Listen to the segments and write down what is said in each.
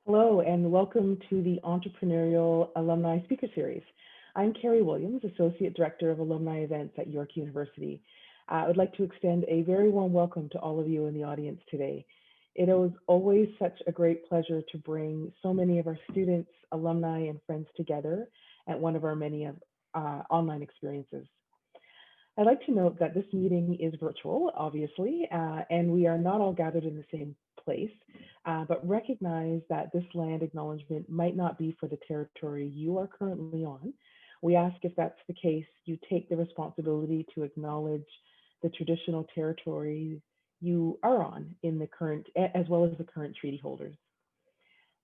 Hello, and welcome to the Entrepreneurial Alumni Speaker Series. I'm Carrie Williams, Associate Director of Alumni Events at York University. I would like to extend a very warm welcome to all of you in the audience today. It is always such a great pleasure to bring so many of our students, alumni, and friends together at one of our many online experiences. I'd like to note that this meeting is virtual, obviously, and we are not all gathered in the same place, but recognize that this land acknowledgement might not be for the territory you are currently on. We ask, if that's the case, you take the responsibility to acknowledge the traditional territory you are on in the current, as well as the current treaty holders.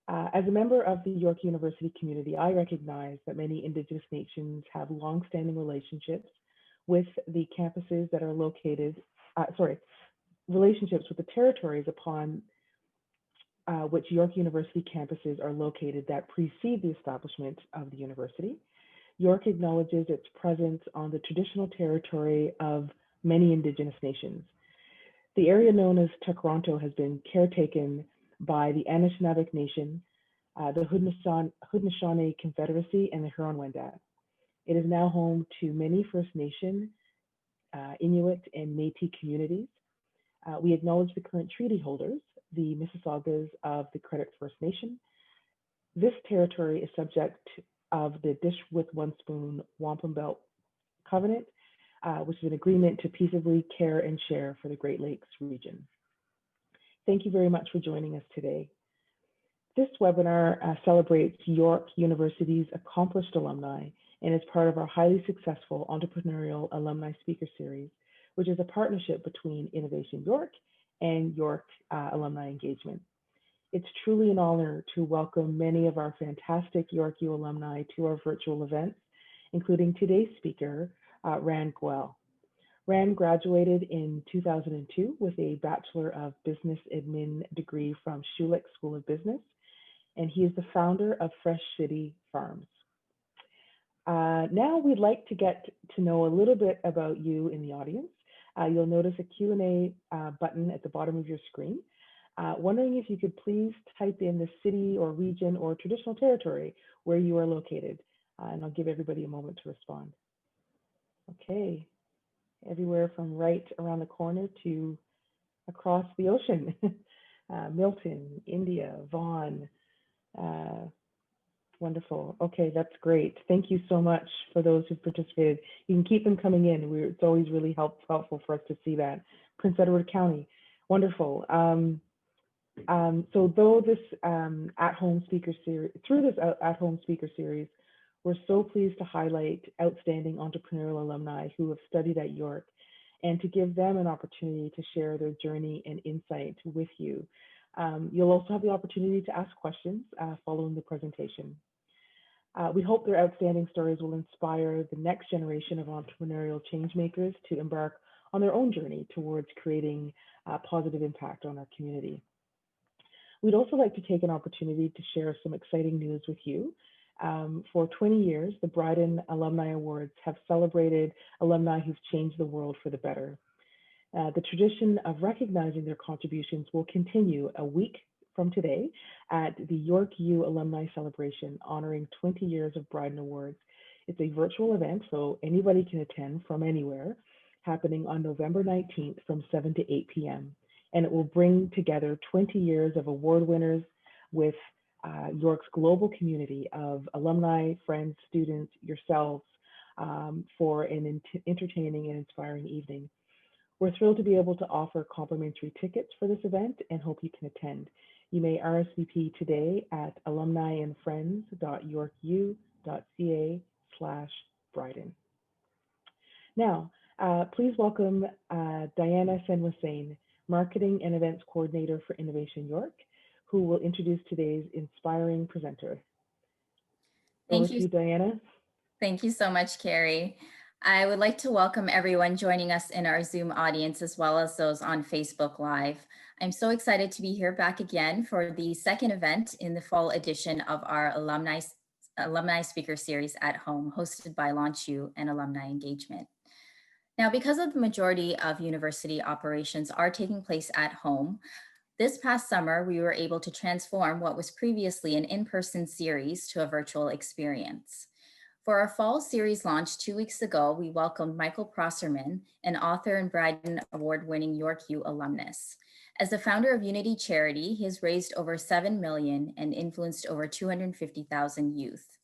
As a member of the York University community, I recognize that many Indigenous nations have longstanding relationships with the campuses that are located, relationships with the territories upon which York University campuses are located that precede the establishment of the university. York acknowledges its presence on the traditional territory of many Indigenous nations. The area known as Toronto has been caretaken by the Anishinaabe Nation, the Haudenosaunee Confederacy, and the Huron-Wendat. It is now home to many First Nation, Inuit, and Métis communities. We acknowledge the current treaty holders, the Mississaugas of the Credit First Nation. This territory is subject of the Dish with One Spoon Wampum Belt Covenant, which is an agreement to peaceably care and share for the Great Lakes region. Thank you very much for joining us today. This webinar celebrates York University's accomplished alumni and is part of our highly successful Entrepreneurial Alumni Speaker Series, which is a partnership between Innovation York and York Alumni Engagement. It's truly an honor to welcome many of our fantastic YorkU alumni to our virtual events, including today's speaker, Rand Gwell. Rand graduated in 2002 with a Bachelor of Business Admin degree from Schulich School of Business, and he is the founder of Fresh City Farms. Now we'd like to get to know a little bit about you in the audience. You'll notice a Q&A button at the bottom of your screen. Wondering if you could please type in the city or region or traditional territory where you are located, and I'll give everybody a moment to respond. Okay, everywhere from right around the corner to across the ocean. Milton, India, Vaughan, wonderful. Okay, that's great. Thank you so much for those who've participated. You can keep them coming in. It's always really helpful for us to see that. Prince Edward County, wonderful. So though this at-home speaker series, through this at-home speaker series, we're so pleased to highlight outstanding entrepreneurial alumni who have studied at York and to give them an opportunity to share their journey and insight with you. You'll also have the opportunity to ask questions following the presentation. We hope their outstanding stories will inspire the next generation of entrepreneurial changemakers to embark on their own journey towards creating a positive impact on our community. We'd also like to take an opportunity to share some exciting news with you. For 20 years, the Bryden Alumni Awards have celebrated alumni who've changed the world for the better. The tradition of recognizing their contributions will continue a week from today at the YorkU Alumni Celebration, honoring 20 years of Bryden Awards. It's a virtual event, so anybody can attend from anywhere, happening on November 19th from 7 to 8 p.m. And it will bring together 20 years of award winners with York's global community of alumni, friends, students, yourselves, for an entertaining and inspiring evening. We're thrilled to be able to offer complimentary tickets for this event and hope you can attend. You may RSVP today at alumniandfriends.yorku.ca/Bryden. Now, please welcome Diana Fenwasane, Marketing and Events Coordinator for Innovation York, who will introduce today's inspiring presenter. Over to you, Diana. Thank you so much, Carrie. I would like to welcome everyone joining us in our Zoom audience, as well as those on Facebook Live. I'm so excited to be here back again for the second event in the fall edition of our Alumni Speaker Series at Home, hosted by LaunchYU and Alumni Engagement. Now, because of the majority of university operations are taking place at home, This past summer, we were able to transform what was previously an in-person series to a virtual experience. For our fall series launch 2 weeks ago, we welcomed Michael Prosserman, an author and Bryden award-winning YorkU alumnus. As the founder of Unity Charity, he has raised over $7 million and influenced over 250,000 youth.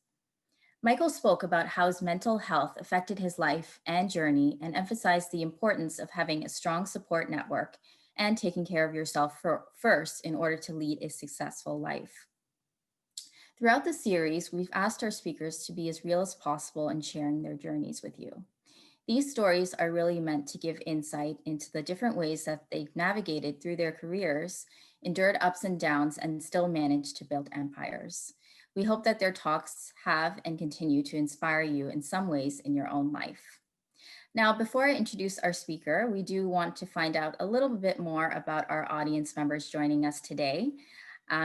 Michael spoke about how his mental health affected his life and journey and emphasized the importance of having a strong support network and taking care of yourself first in order to lead a successful life. Throughout the series, we've asked our speakers to be as real as possible in sharing their journeys with you. These stories are really meant to give insight into the different ways that they've navigated through their careers, endured ups and downs, and still managed to build empires. We hope that their talks have and continue to inspire you in some ways in your own life. Now, before I introduce our speaker, we do want to find out a little bit more about our audience members joining us today.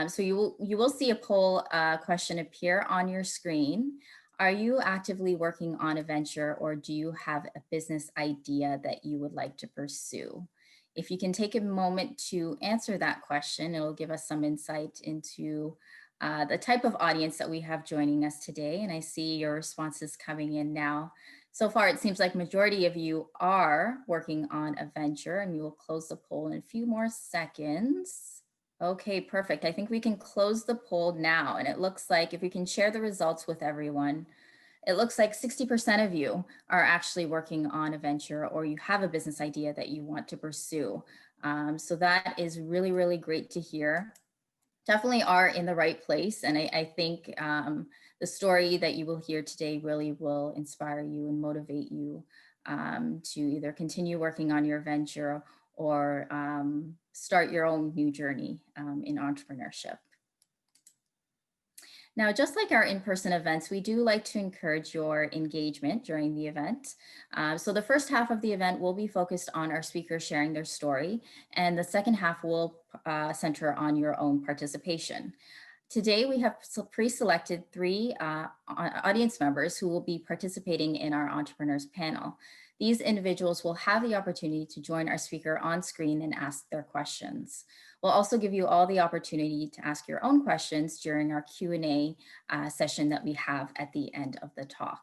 So you will see a poll question appear on your screen. Are you actively working on a venture, or do you have a business idea that you would like to pursue? If you can take a moment to answer that question, it'll give us some insight into the type of audience that we have joining us today. And I see your responses coming in now. So far, it seems like majority of you are working on a venture, and we will close the poll in a few more seconds. Okay, perfect. I think we can close the poll now. And it looks like if we can share the results with everyone, it looks like 60% of you are actually working on a venture, or you have a business idea that you want to pursue. So that is really, really great to hear. Definitely are in the right place. And I think the story that you will hear today really will inspire you and motivate you to either continue working on your venture or start your own new journey in entrepreneurship. Now, just like our in-person events, we do like to encourage your engagement during the event. So the first half of the event will be focused on our speakers sharing their story, and the second half will center on your own participation. Today, we have pre-selected 3 audience members who will be participating in our entrepreneurs panel. These individuals will have the opportunity to join our speaker on screen and ask their questions. We'll also give you all the opportunity to ask your own questions during our Q&A session that we have at the end of the talk.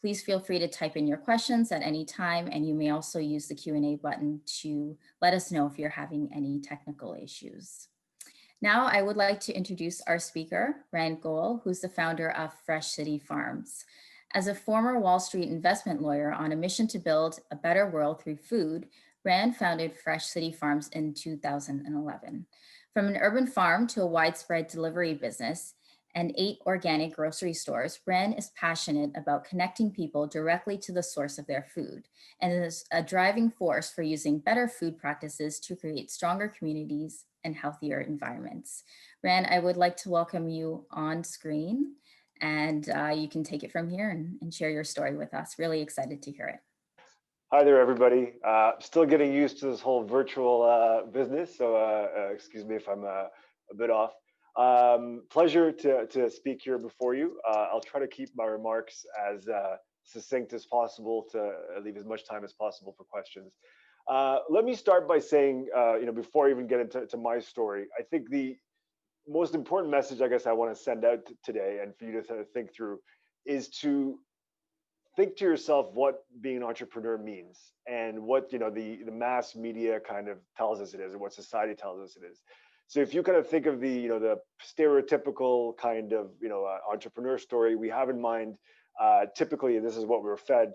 Please feel free to type in your questions at any time, and you may also use the Q&A button to let us know if you're having any technical issues. Now, I would like to introduce our speaker, Rand Gwell, who's the founder of Fresh City Farms. As a former Wall Street investment lawyer on a mission to build a better world through food, Rand founded Fresh City Farms in 2011. From an urban farm to a widespread delivery business and 8 organic grocery stores, Rand is passionate about connecting people directly to the source of their food, and is a driving force for using better food practices to create stronger communities and healthier environments. Rand, I would like to welcome you on screen, and you can take it from here and share your story with us. Really excited to hear it. Hi there, everybody. Still getting used to this whole virtual business, so excuse me if I'm a bit off. Pleasure to speak here before you. I'll try to keep my remarks as succinct as possible to leave as much time as possible for questions. Let me start by saying, before I even get into my story, I think the most important message I guess I want to send out today, and for you to think through, is to think to yourself what being an entrepreneur means, and what the mass media kind of tells us it is, and what society tells us it is. So if you kind of think of the the stereotypical kind of entrepreneur story we have in mind, typically, and this is what we were fed,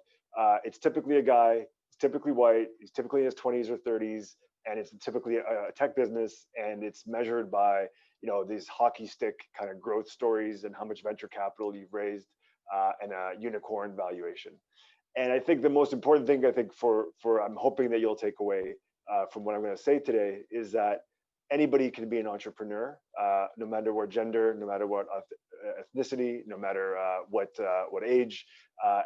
it's typically a guy, he's typically white, he's typically in his 20s or 30s, and it's typically a tech business, and it's measured by these hockey stick kind of growth stories and how much venture capital you've raised, and a unicorn valuation. And I think the most important thing, for I'm hoping that you'll take away from what I'm going to say today, is that anybody can be an entrepreneur, no matter what gender, no matter what ethnicity, no matter what age,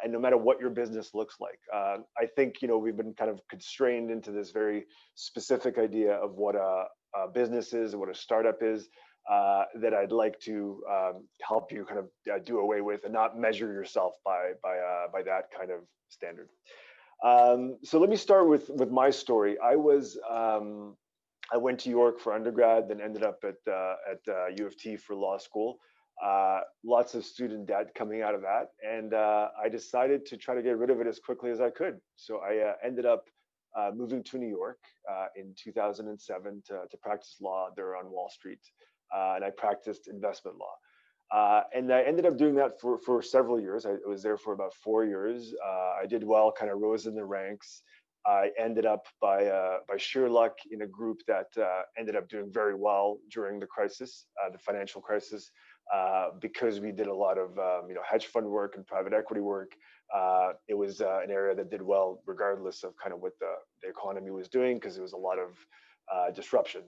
and no matter what your business looks like. I think we've been kind of constrained into this very specific idea of what a business is and what a startup is, that I'd like to help you kind of do away with, and not measure yourself by that kind of standard. So let me start with my story. I was I went to York for undergrad, then ended up at U of T for law school. Lots of student debt coming out of that, and I decided to try to get rid of it as quickly as I could. So I ended up moving to New York in 2007 to practice law there on Wall Street, and I practiced investment law. And I ended up doing that for several years. I was there for about 4 years. I did well, kind of rose in the ranks. I ended up by sheer luck in a group that ended up doing very well during the crisis, the financial crisis, because we did a lot of hedge fund work and private equity work. It was an area that did well regardless of kind of what the economy was doing, because there was a lot of disruption.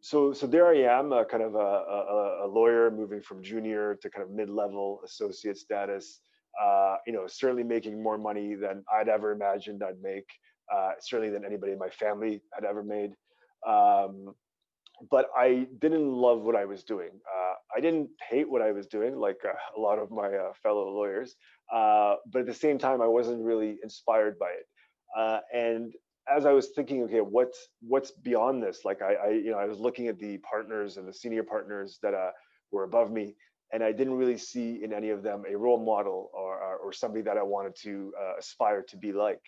So there I am, kind of a lawyer moving from junior to kind of mid-level associate status. Certainly making more money than I'd ever imagined I'd make, certainly than anybody in my family had ever made. But I didn't love what I was doing. I didn't hate what I was doing, like a lot of my fellow lawyers. But at the same time, I wasn't really inspired by it. And as I was thinking, okay, what's beyond this? Like I was looking at the partners and the senior partners that were above me, and I didn't really see in any of them a role model or somebody that I wanted to aspire to be like.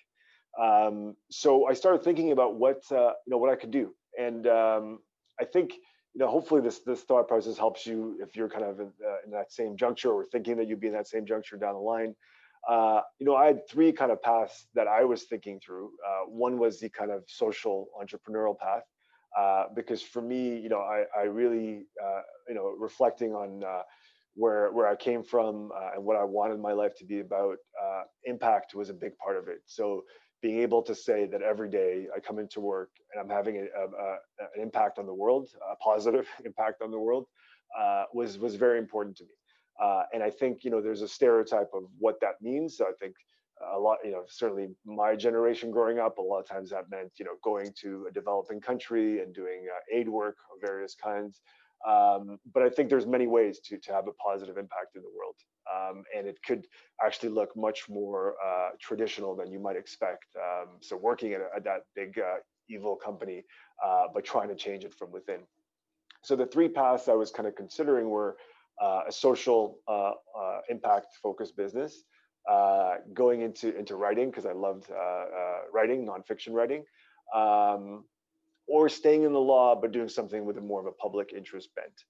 So I started thinking about what I could do, and I think hopefully this thought process helps you if you're kind of in that same juncture, or thinking that you'd be in that same juncture down the line. I had three kind of paths that I was thinking through. One was the kind of social entrepreneurial path, because for me, I really, reflecting on where I came from and what I wanted my life to be about, impact was a big part of it. So being able to say that every day I come into work and I'm having an impact on the world, a positive impact on the world, was very important to me. And I think there's a stereotype of what that means. So I think a lot, certainly my generation growing up, a lot of times that meant going to a developing country and doing aid work of various kinds. But I think there's many ways to have a positive impact in the world, and it could actually look much more traditional than you might expect. So working at that big evil company, but trying to change it from within. So the three paths I was kind of considering were a social impact focused business, going into writing because I loved writing, nonfiction writing, or staying in the law but doing something with a more of a public interest bent.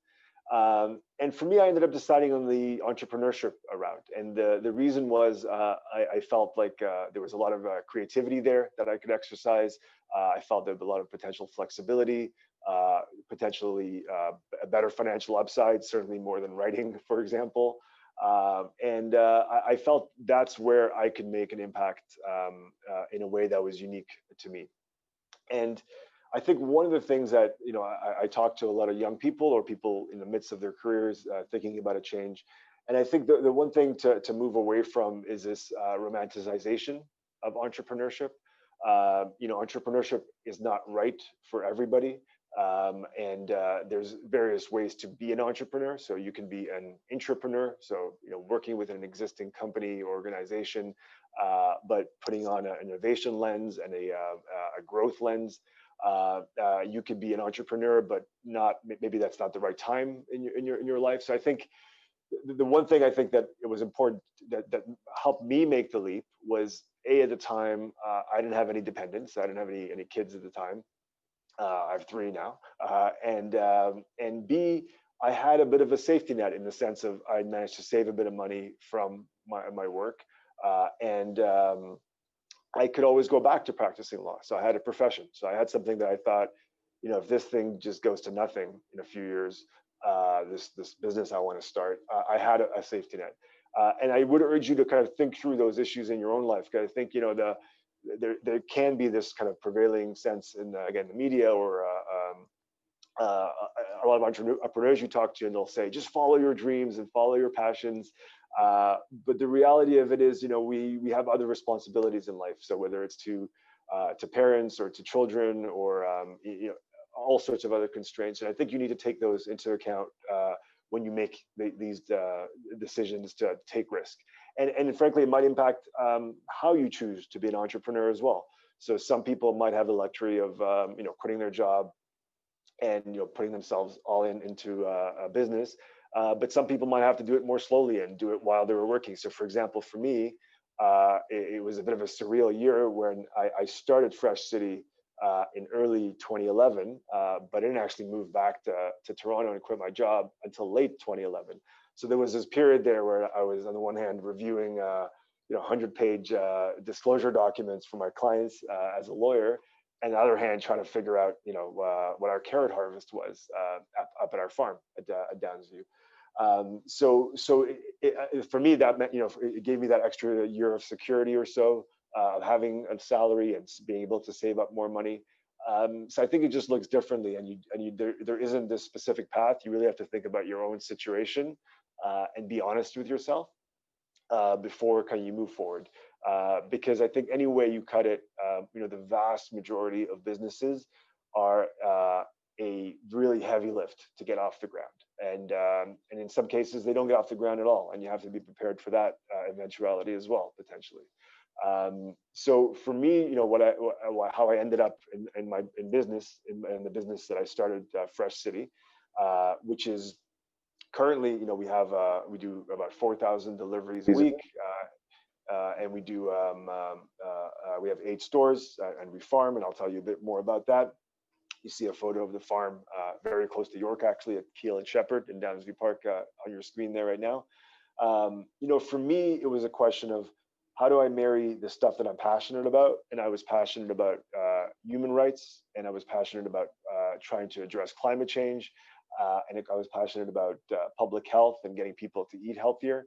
And for me, I ended up deciding on the entrepreneurship route, and the reason was I felt like there was a lot of creativity there that I could exercise. I felt there was a lot of potential flexibility, potentially a better financial upside, certainly more than writing, for example. And I felt that's where I could make an impact in a way that was unique to me. And I think one of the things that I talk to a lot of young people or people in the midst of their careers thinking about a change, and I think the one thing to move away from is this romanticization of entrepreneurship. Entrepreneurship is not right for everybody, and there's various ways to be an entrepreneur. So you can be an intrapreneur, so working with an existing company or organization, but putting on an innovation lens and a growth lens. You could be an entrepreneur, but maybe that's not the right time in your life. So I think the one thing I think that it was important that helped me make the leap was at the time I didn't have any dependents. I didn't have any kids at the time. I have three now, and B, I had a bit of a safety net in the sense of I managed to save a bit of money from my work, and I could always go back to practicing law. So I had a profession. So I had something that I thought, if this thing just goes to nothing in a few years, this business I want to start, I had a safety net. And I would urge you to kind of think through those issues in your own life, because I think there can be this kind of prevailing sense in the media or a lot of entrepreneurs you talk to, and they'll say just follow your dreams and follow your passions. But the reality of it is, we have other responsibilities in life. So whether it's to parents or to children or all sorts of other constraints, and I think you need to take those into account when you make these decisions to take risk. And frankly, it might impact how you choose to be an entrepreneur as well. So some people might have the luxury of quitting their job and putting themselves all into a business. But some people might have to do it more slowly and do it while they were working. So, for example, for me, it was a bit of a surreal year when I started Fresh City in early 2011, but I didn't actually move back to Toronto and quit my job until late 2011. So there was this period there where I was, on the one hand, reviewing 100-page disclosure documents for my clients as a lawyer, and on the other hand, trying to figure out what our carrot harvest was up at our farm at Downsview. For me, that meant it gave me that extra year of security or so, of having a salary and being able to save up more money. So I think it just looks differently, and there isn't this specific path. You really have to think about your own situation and be honest with yourself before kind of you move forward. Because I think any way you cut it, the vast majority of businesses are a really heavy lift to get off the ground, and in some cases they don't get off the ground at all, and you have to be prepared for that eventuality as well, potentially. So for me, how I ended up in business, in the business that I started, Fresh City, which is currently, we do about 4,000 deliveries a week, and we do we have 8 stores, and we farm, and I'll tell you a bit more about that. You see a photo of the farm very close to York, actually, at Keel and Shepherd in Downsview Park on your screen there right now. For me, it was a question of, how do I marry the stuff that I'm passionate about? And I was passionate about human rights, and I was passionate about trying to address climate change, and I was passionate about public health and getting people to eat healthier.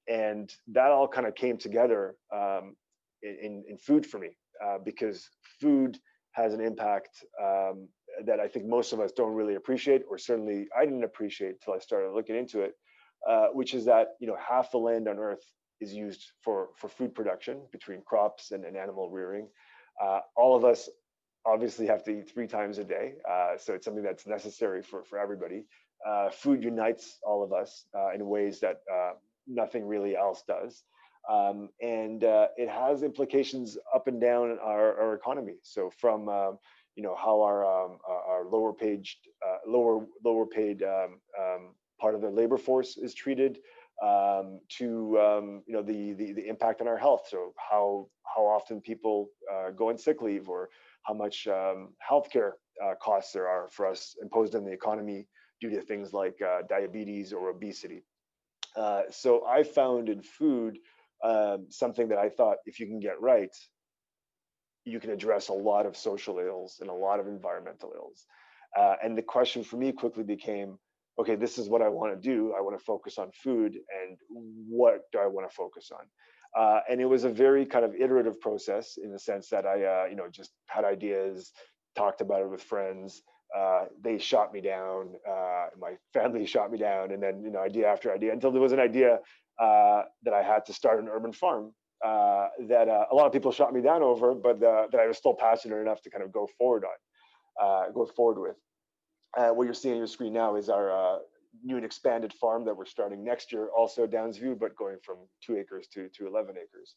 And that all kind of came together in food for me, because food has an impact that I think most of us don't really appreciate, or certainly I didn't appreciate until I started looking into it, which is that half the land on Earth is used for food production, between crops and animal rearing. All of us obviously have to eat 3 times a day, so it's something that's necessary for everybody. Food unites all of us in ways that nothing really else does. And it has implications up and down our economy. So from how our lower paid part of the labor force is treated, to the impact on our health. So how often people go on sick leave, or how much healthcare costs there are for us imposed on the economy due to things like diabetes or obesity. So I found in food something that I thought, if you can get right, you can address a lot of social ills and a lot of environmental ills. And the question for me quickly became, okay, this is what I want to do. I want to focus on food, and what do I want to focus on? And it was a very kind of iterative process, in the sense that I, just had ideas, talked about it with friends. They shot me down. My family shot me down, and then idea after idea, until there was an idea that I had to start an urban farm that a lot of people shot me down over, but that I was still passionate enough to kind of go forward with. What you're seeing on your screen now is our new and expanded farm that we're starting next year, also Downsview, but going from 2 acres to 11 acres.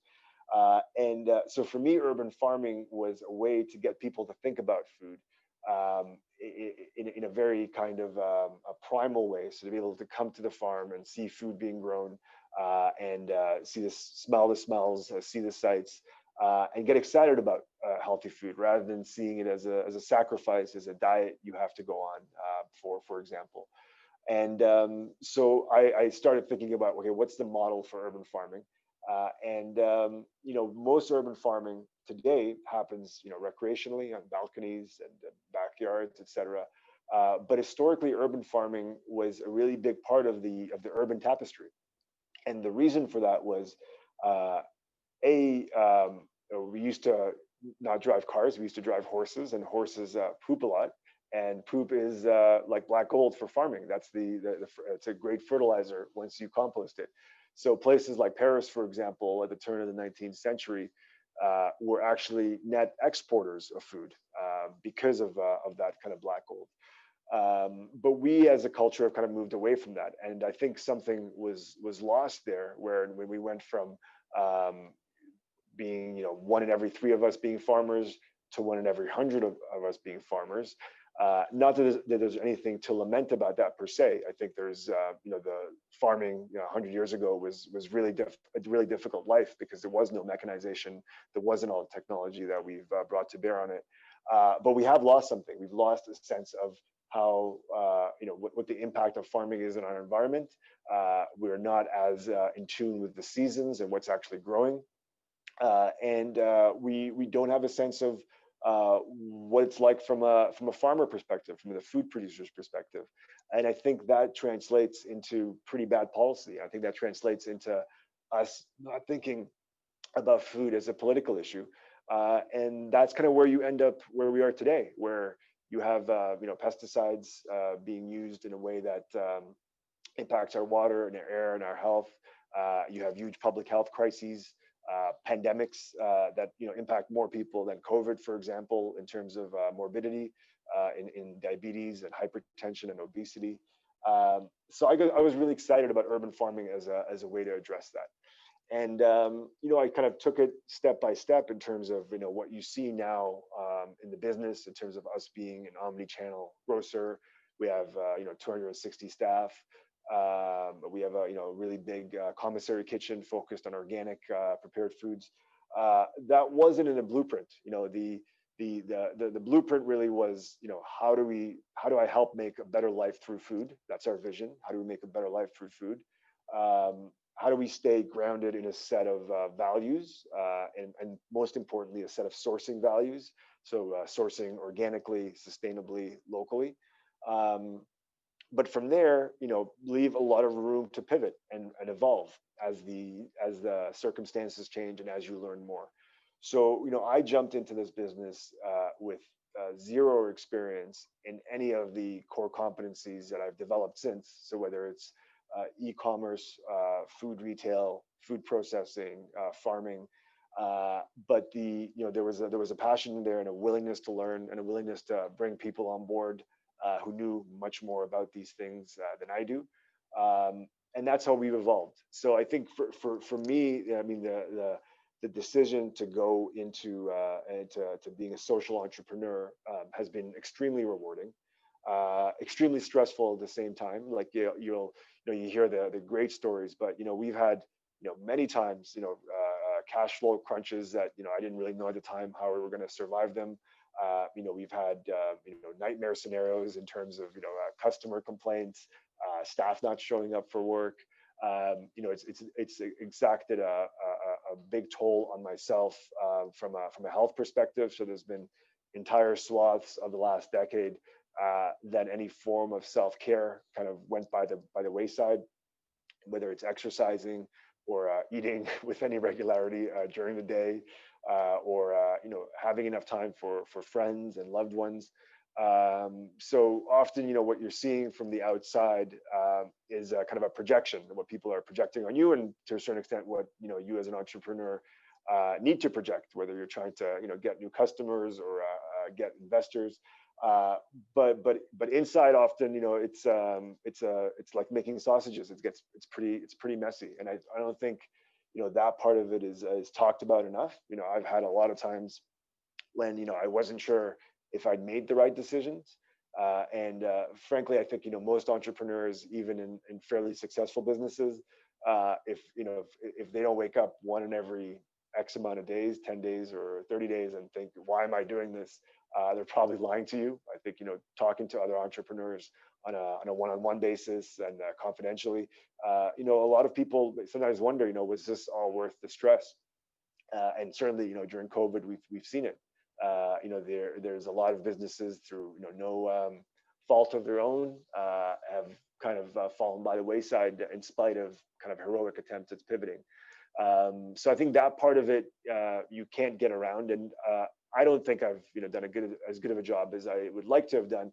So for me, urban farming was a way to get people to think about food in a very kind of a primal way. So to be able to come to the farm and see food being grown, and smell the smells, see the sights, and get excited about healthy food, rather than seeing it as a sacrifice, as a diet you have to go on, for example. And so I started thinking about, okay, what's the model for urban farming? Most urban farming today happens, recreationally, on balconies and backyards, etc. But historically, urban farming was a really big part of the urban tapestry. And the reason for that was, we used to not drive cars, we used to drive horses, and horses poop a lot. And poop is like black gold for farming. That's it's a great fertilizer once you compost it. So places like Paris, for example, at the turn of the 19th century, were actually net exporters of food because of that kind of black gold. But we as a culture have kind of moved away from that. And I think something was lost there, when we went from being, 1 in every 3 of us being farmers to 1 in every 100 of us being farmers. Not that there's anything to lament about that per se. I think there's, the farming, 100 years ago was really a really difficult life because there was no mechanization, there wasn't all the technology that we've brought to bear on it. But we have lost something. We've lost a sense of how, what the impact of farming is in our environment. We're not as in tune with the seasons and what's actually growing. And we don't have a sense of what it's like from a farmer perspective, from the food producer's perspective. And I think that translates into pretty bad policy. I think that translates into us not thinking about food as a political issue. And that's kind of where you end up where we are today, where you have pesticides being used in a way that impacts our water and our air and our health. You have huge public health crises, pandemics that impact more people than COVID, for example, in terms of morbidity in diabetes and hypertension and obesity. So I was really excited about urban farming as a way to address that. And I kind of took it step by step in terms of what you see now in the business in terms of us being an omni-channel grocer. We have 260 staff. We have a really big commissary kitchen focused on organic prepared foods. That wasn't in the blueprint. The blueprint really was how do I help make a better life through food? That's our vision. How do we make a better life through food? How do we stay grounded in a set of values, and most importantly, a set of sourcing values? So sourcing organically, sustainably, locally. But from there, leave a lot of room to pivot and evolve as the circumstances change and as you learn more. So, I jumped into this business with zero experience in any of the core competencies that I've developed since. So whether it's e-commerce, food retail, food processing, farming, but there was a passion there and a willingness to learn and a willingness to bring people on board who knew much more about these things than I do, and that's how we've evolved. So I think for me, I mean the decision to go into to being a social entrepreneur has been extremely rewarding. Extremely stressful at the same time. Like you hear the great stories, but we've had many times cash flow crunches that I didn't really know at the time how we were going to survive them. We've had nightmare scenarios in terms of customer complaints, staff not showing up for work. It's exacted a big toll on myself from a health perspective. So there's been entire swaths of the last decade that any form of self-care kind of went by the wayside, whether it's exercising or eating with any regularity during the day, or having enough time for friends and loved ones. So often, what you're seeing from the outside is kind of a projection of what people are projecting on you, and to a certain extent, what you as an entrepreneur need to project, whether you're trying to get new customers or get investors. But inside, often, it's like making sausages. It's pretty messy, and I don't think that part of it is talked about enough. I've had a lot of times when I wasn't sure if I'd made the right decisions, and frankly, I think most entrepreneurs, even in fairly successful businesses, if they don't wake up 1 in every X amount of days, 10 days or 30 days, and think, why am I doing this? They're probably lying to you. I think talking to other entrepreneurs on a one-on-one basis and confidentially, a lot of people sometimes wonder, was this all worth the stress? And certainly, during COVID, we've seen it. There's a lot of businesses through no fault of their own have kind of fallen by the wayside in spite of kind of heroic attempts at pivoting. So I think that part of it you can't get around, and I don't think I've done as good of a job as I would like to have done,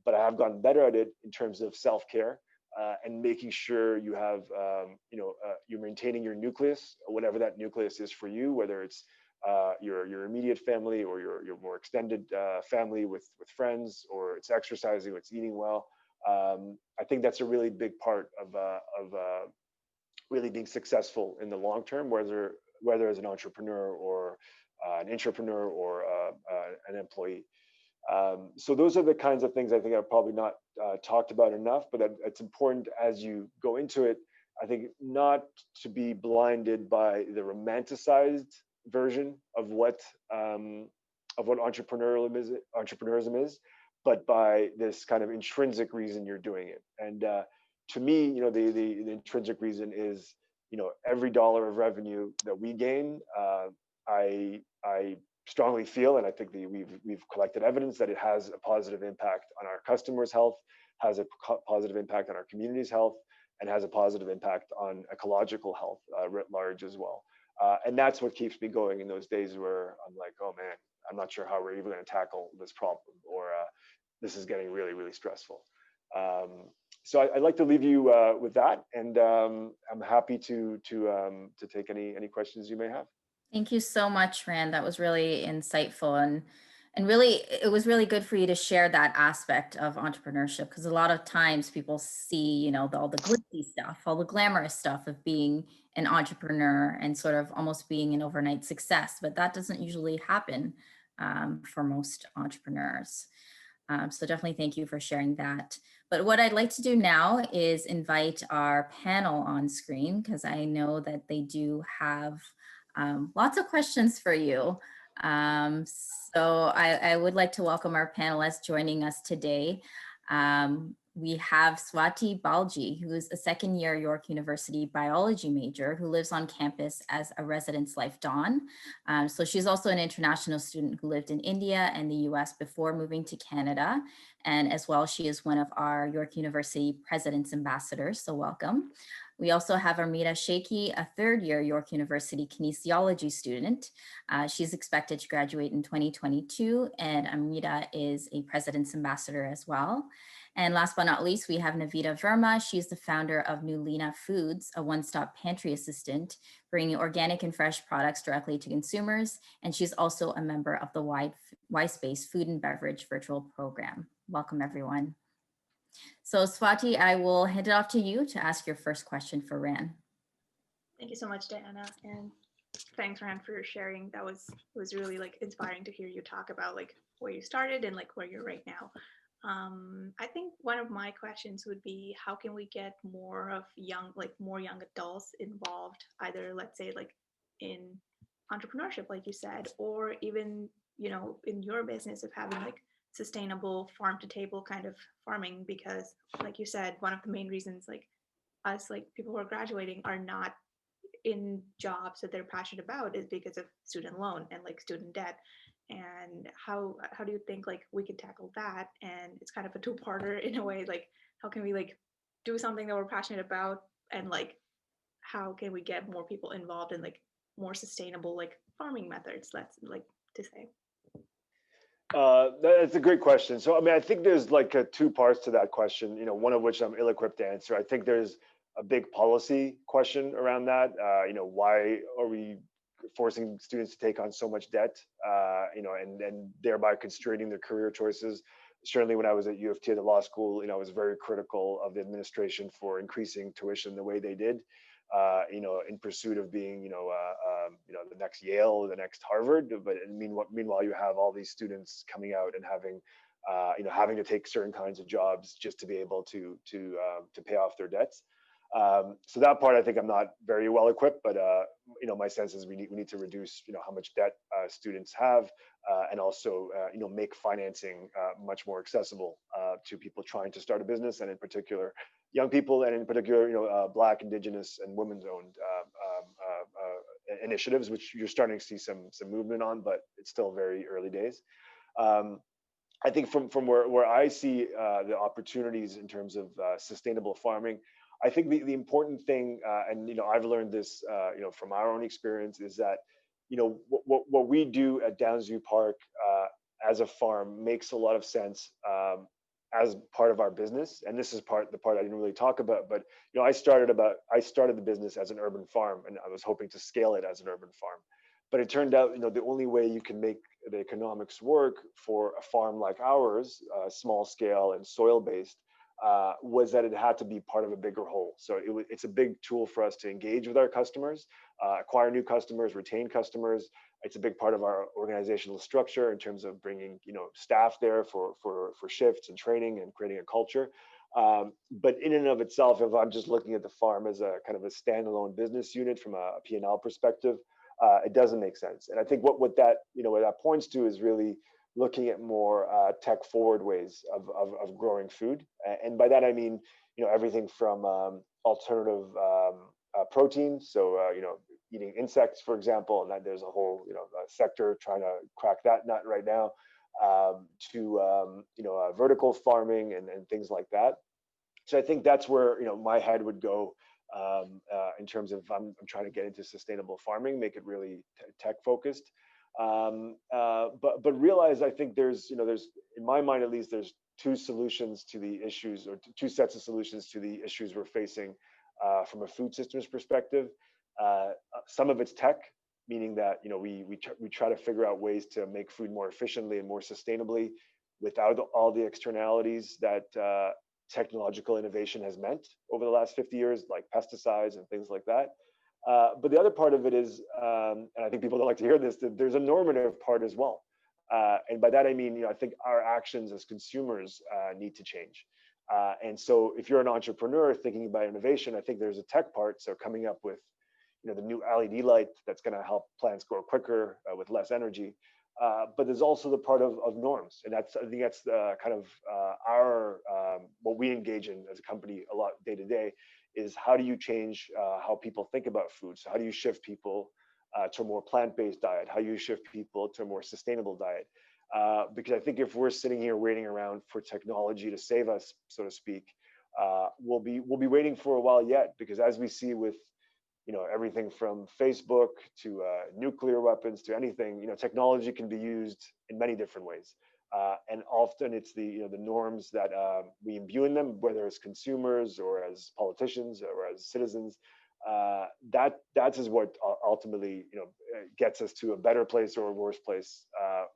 but I have gotten better at it in terms of self-care and making sure you have you're maintaining your nucleus, whatever that nucleus is for you, whether it's your immediate family or your more extended family with friends, or it's exercising, or it's eating well. I think that's a really big part of really being successful in the long term, whether as an entrepreneur or an intrapreneur or an employee. So those are the kinds of things I think I've probably not talked about enough, but it's important as you go into it, I think, not to be blinded by the romanticized version of what entrepreneurism is, but by this kind of intrinsic reason you're doing it. And to me, the intrinsic reason is, every dollar of revenue that we gain, I strongly feel, and I think we've collected evidence that it has a positive impact on our customers' health, has a positive impact on our community's health, and has a positive impact on ecological health writ large as well. And that's what keeps me going in those days where I'm like, oh man, I'm not sure how we're even going to tackle this problem, or this is getting really, really stressful. So I'd like to leave you with that, and I'm happy to take any questions you may have. Thank you so much, Rand. That was really insightful, and really, it was really good for you to share that aspect of entrepreneurship, because a lot of times people see, all the glitzy stuff, all the glamorous stuff of being an entrepreneur and sort of almost being an overnight success, but that doesn't usually happen for most entrepreneurs. So definitely thank you for sharing that. But what I'd like to do now is invite our panel on screen, because I know that they do have lots of questions for you. So I would like to welcome our panelists joining us today. We have Swati Balji, who is a second-year York University biology major who lives on campus as a residence life Dawn. So she's also an international student who lived in India and the US before moving to Canada. And as well, she is one of our York University President's Ambassadors, so welcome. We also have Amrita Sheikhi, a third-year York University kinesiology student. She's expected to graduate in 2022, and Amrita is a President's Ambassador as well. And last but not least, we have Navita Verma. She's the founder of Nulina Foods, a one-stop pantry assistant, bringing organic and fresh products directly to consumers. And she's also a member of the Y-Space Food and Beverage virtual program. Welcome, everyone. So Swati, I will hand it off to you to ask your first question for Rand. Thank you so much, Diana, and thanks, Rand, for sharing. That was really inspiring to hear you talk about where you started and where you're right now. I think one of my questions would be, how can we get more of more young adults involved, either let's say in entrepreneurship, like you said, or even in your business of having sustainable farm to table kind of farming, because like you said, one of the main reasons us people who are graduating are not in jobs that they're passionate about is because of student loan and student debt. And how do you think we could tackle that? And it's kind of a two-parter in a way, how can we do something that we're passionate about, and how can we get more people involved in more sustainable farming methods, let's to say. That's a great question. So, I mean, I think there's two parts to that question, one of which I'm ill-equipped to answer. I think there's a big policy question around that. Why are we forcing students to take on so much debt, and thereby constraining their career choices? Certainly when I was at U of T at the law school, I was very critical of the administration for increasing tuition the way they did, in pursuit of being, the next Yale or the next Harvard. But meanwhile, you have all these students coming out and having to take certain kinds of jobs just to be able to pay off their debts. So that part, I think I'm not very well equipped, but my sense is we need to reduce how much debt students have, and also make financing much more accessible to people trying to start a business, and in particular young people, and in particular Black, Indigenous, and women's-owned initiatives, which you're starting to see some movement on, but it's still very early days. I think from where I see the opportunities in terms of sustainable farming, I think the important thing, and I've learned this, from our own experience, is that what we do at Downsview Park as a farm makes a lot of sense as part of our business. And this is the part I didn't really talk about, but I started the business as an urban farm, and I was hoping to scale it as an urban farm. But it turned out, the only way you can make the economics work for a farm like ours, small scale and soil based, was that it had to be part of a bigger whole. So it's a big tool for us to engage with our customers, acquire new customers, retain customers. It's a big part of our organizational structure in terms of bringing, staff there for shifts and training and creating a culture. But in and of itself, if I'm just looking at the farm as a kind of a standalone business unit from a P&L perspective, it doesn't make sense. And I think what that points to is really looking at more tech forward ways of growing food. And by that, I mean, everything from alternative protein. So, eating insects, for example, and that there's a whole, sector trying to crack that nut right now, to, vertical farming and things like that. So I think that's where, my head would go in terms of I'm trying to get into sustainable farming, make it really tech focused. But realize, I think there's in my mind at least, there's two solutions to the issues, or two sets of solutions to the issues we're facing from a food systems perspective. Some of it's tech, meaning that we try to figure out ways to make food more efficiently and more sustainably without all the externalities that technological innovation has meant over the last 50 years, like pesticides and things like that. But the other part of it is, and I think people don't like to hear this, that there's a normative part as well. And by that, I mean, I think our actions as consumers need to change. And so if you're an entrepreneur thinking about innovation, I think there's a tech part. So coming up with, the new LED light that's going to help plants grow quicker with less energy. But there's also the part of norms. And I think that's the kind of our, what we engage in as a company a lot day to day, is how do you change how people think about food? So how do you shift people to a more plant-based diet? How do you shift people to a more sustainable diet? Because I think if we're sitting here waiting around for technology to save us, so to speak, we'll be waiting for a while yet. Because as we see with everything from Facebook to nuclear weapons to anything, technology can be used in many different ways. And often it's the norms that we imbue in them, whether as consumers or as politicians or as citizens. That is what ultimately gets us to a better place or a worse place,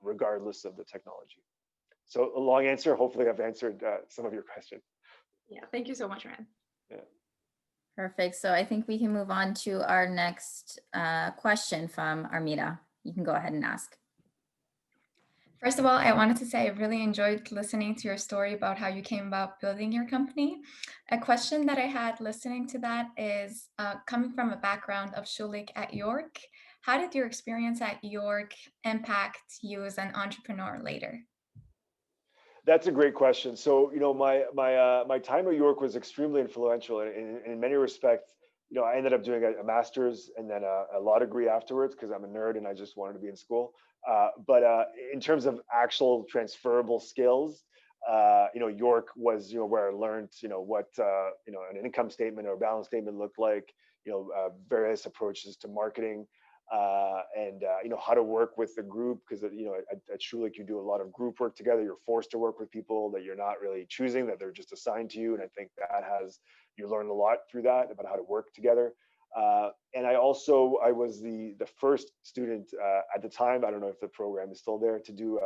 regardless of the technology. So a long answer. Hopefully, I've answered some of your question. Yeah, thank you so much, Rand. Yeah. Perfect. So I think we can move on to our next question from Armida. You can go ahead and ask. First of all, I wanted to say I really enjoyed listening to your story about how you came about building your company. A question that I had listening to that is, coming from a background of Schulich at York, how did your experience at York impact you as an entrepreneur later? That's a great question. So, my time at York was extremely influential in many respects. I ended up doing a master's and then a law degree afterwards because I'm a nerd and I just wanted to be in school. But in terms of actual transferable skills, York was where I learned what an income statement or a balance statement looked like. Various approaches to marketing. And how to work with the group, because at Schulich you do a lot of group work together. You're forced to work with people that you're not really choosing, that they're just assigned to you, and I think you learn a lot through that about how to work together. And I was the first student at the time, I don't know if the program is still there, to do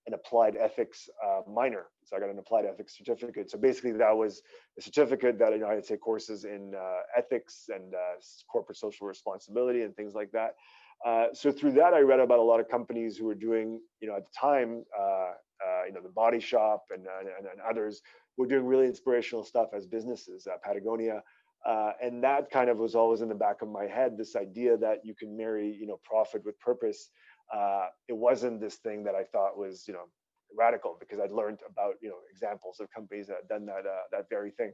an applied ethics minor. So I got an applied ethics certificate. So basically that was a certificate that I had to take courses in ethics and corporate social responsibility and things like that. So through that, I read about a lot of companies who were doing, at the time, the Body Shop and others were doing really inspirational stuff as businesses, Patagonia. And that kind of was always in the back of my head, this idea that you can marry, profit with purpose. It wasn't this thing that I thought was, radical, because I'd learned about, examples of companies that had done that very thing.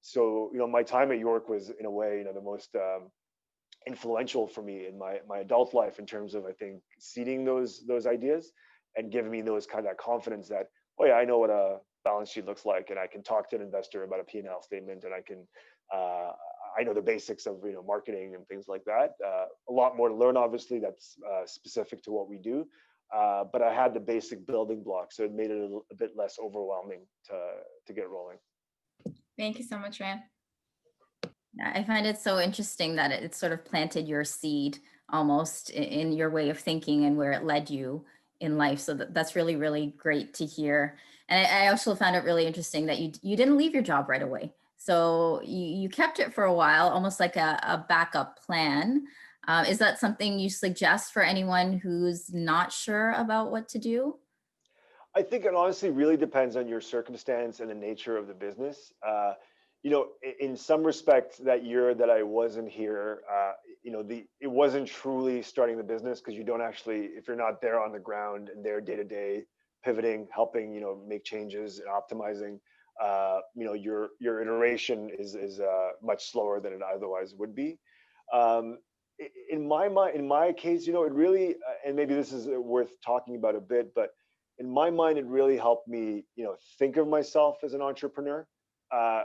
So, my time at York was, in a way, the most influential for me in my adult life in terms of, I think, seeding those ideas and giving me those kind of confidence that, oh yeah, I know what a balance sheet looks like, and I can talk to an investor about a P&L statement, and I know the basics of marketing and things like that. A lot more to learn, obviously, that's specific to what we do. But I had the basic building blocks, so it made it a bit less overwhelming to get rolling. Thank you so much, Rand. I find it so interesting that it sort of planted your seed almost in your way of thinking and where it led you in life. So that's really, really great to hear. And I also found it really interesting that you didn't leave your job right away. So you kept it for a while, almost like a backup plan. Is that something you suggest for anyone who's not sure about what to do? I think it honestly really depends on your circumstance and the nature of the business. In some respects, that year that I wasn't here, it wasn't truly starting the business, because you don't actually, if you're not there on the ground and there day to day, pivoting, helping, make changes and optimizing, your iteration is much slower than it otherwise would be. Um, in my mind, in my case, it really, and maybe this is worth talking about a bit, but in my mind, it really helped me, think of myself as an entrepreneur,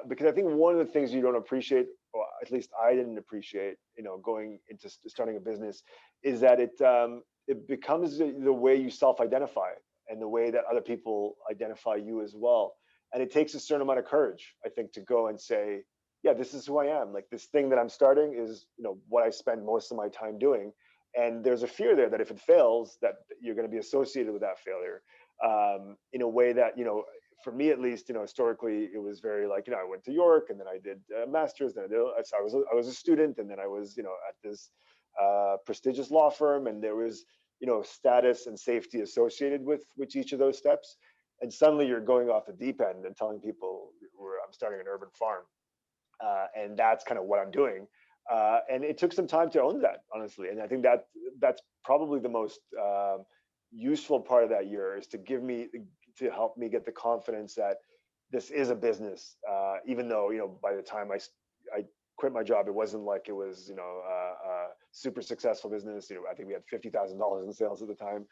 because I think one of the things you don't appreciate, or at least I didn't appreciate, going into starting a business, is that it becomes the way you self-identify and the way that other people identify you as well. And it takes a certain amount of courage, I think, to go and say, yeah, this is who I am. Like, this thing that I'm starting is, what I spend most of my time doing. And there's a fear there that if it fails, that you're going to be associated with that failure, in a way that, for me at least, historically, it was very like, I went to York, and then I did a master's, then I was a student, and then I was, at this prestigious law firm, and there was, status and safety associated with each of those steps. And suddenly you're going off the deep end and telling people, I'm starting an urban farm, and that's kind of what I'm doing. And it took some time to own that, honestly. And I think that that's probably the most useful part of that year, is to help me get the confidence that this is a business. Even though, by the time I quit my job, it wasn't like it was, a super successful business. I think we had $50,000 in sales at the time.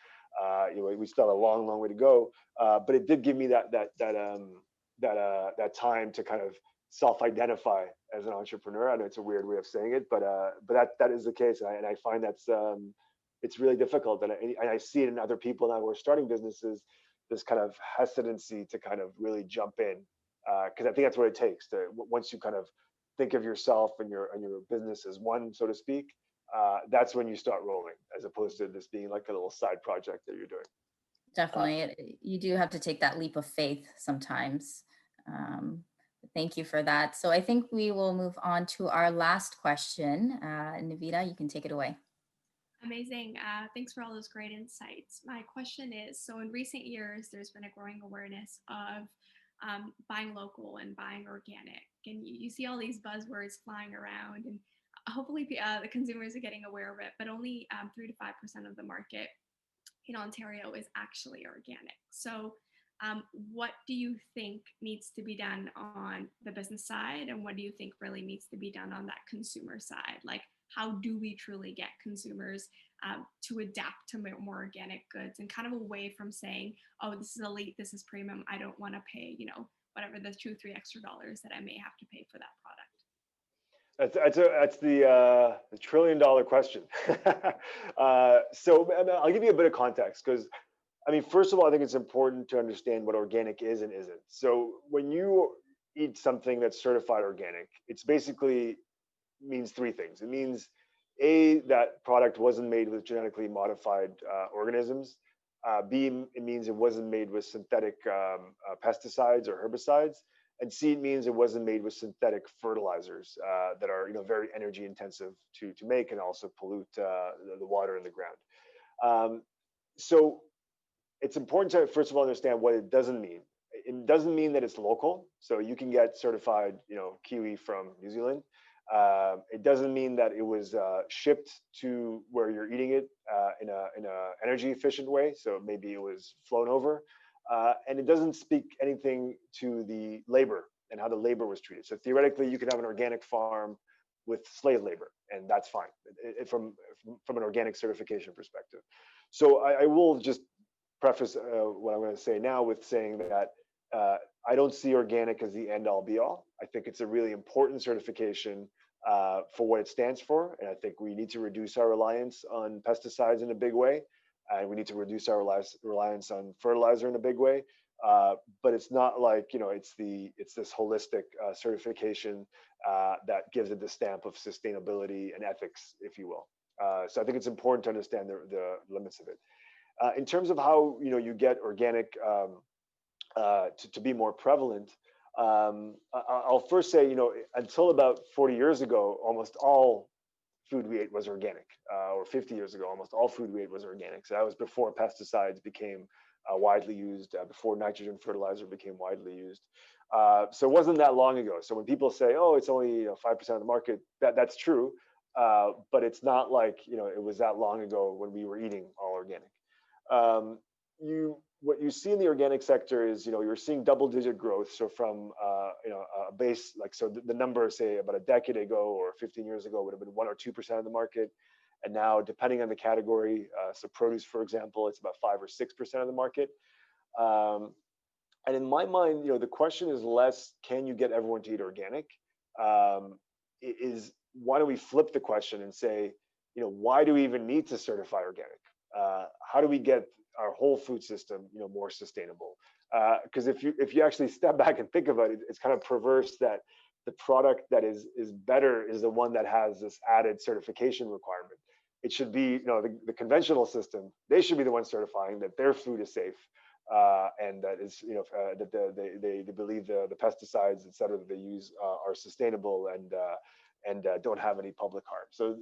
We still had a long, long way to go. But it did give me that time to kind of self-identify as an entrepreneur. I know it's a weird way of saying it, but that is the case, and I find that's it's really difficult, and I see it in other people now who are starting businesses, this kind of hesitancy to kind of really jump in, because I think that's what it takes to, once you kind of think of yourself and your business as one, so to speak, that's when you start rolling, as opposed to this being like a little side project that you're doing. Definitely. You do have to take that leap of faith sometimes. Thank you for that. So I think we will move on to our last question. Navita, you can take it away. Amazing. Thanks for all those great insights. My question is, so in recent years, there's been a growing awareness of buying local and buying organic. And you see all these buzzwords flying around, and hopefully the consumers are getting aware of it, but only 3 to 5% of the market in Ontario is actually organic. So what do you think needs to be done on the business side, and what do you think really needs to be done on that consumer side? Like, how do we truly get consumers to adapt to more organic goods, and kind of away from saying, oh, this is elite, this is premium, I don't want to pay, whatever the $2-3 extra that I may have to pay for that product? That's the $1 trillion question. So I'll give you a bit of context, because first of all, I think it's important to understand what organic is and isn't. So when you eat something that's certified organic, it's basically means three things. It means, A, that product wasn't made with genetically modified organisms. B, it means it wasn't made with synthetic pesticides or herbicides. And C, it means it wasn't made with synthetic fertilizers that are very energy intensive to make, and also pollute the water in the ground. So it's important to, first of all, understand what it doesn't mean. It doesn't mean that it's local. So you can get certified, kiwi from New Zealand. It doesn't mean that it was shipped to where you're eating it in a energy efficient way. So maybe it was flown over, and it doesn't speak anything to the labor and how the labor was treated. So theoretically, you could have an organic farm with slave labor, and that's fine from an organic certification perspective. So I will just preface what I'm going to say now with saying that I don't see organic as the end all be all. I think it's a really important certification for what it stands for. And I think we need to reduce our reliance on pesticides in a big way. And we need to reduce our reliance on fertilizer in a big way. But it's not like, it's this holistic certification that gives it the stamp of sustainability and ethics, if you will. So I think it's important to understand the limits of it. In terms of how you get organic to be more prevalent. I'll first say, until about 40 years ago, almost all food we ate was organic, or 50 years ago, almost all food we ate was organic. So that was before pesticides became widely used, before nitrogen fertilizer became widely used. So it wasn't that long ago. So when people say, "Oh, it's only 5% of the market," that's true, but it's not like it was that long ago when we were eating all organic. Um, what you see in the organic sector is you're seeing double-digit growth. So from a base like the number, say about a decade ago or 15 years ago, would have been 1 or 2% of the market, and now depending on the category, so produce, for example, it's about 5 or 6% of the market. And in my mind, the question is less, can you get everyone to eat organic? Is why don't we flip the question and say, why do we even need to certify organic? How do we get our whole food system, more sustainable? Because if you actually step back and think about it, it's kind of perverse that the product that is better is the one that has this added certification requirement. It should be, the conventional system. They should be the ones certifying that their food is safe, and that is, that they believe the pesticides, et cetera, that they use are sustainable and don't have any public harm. So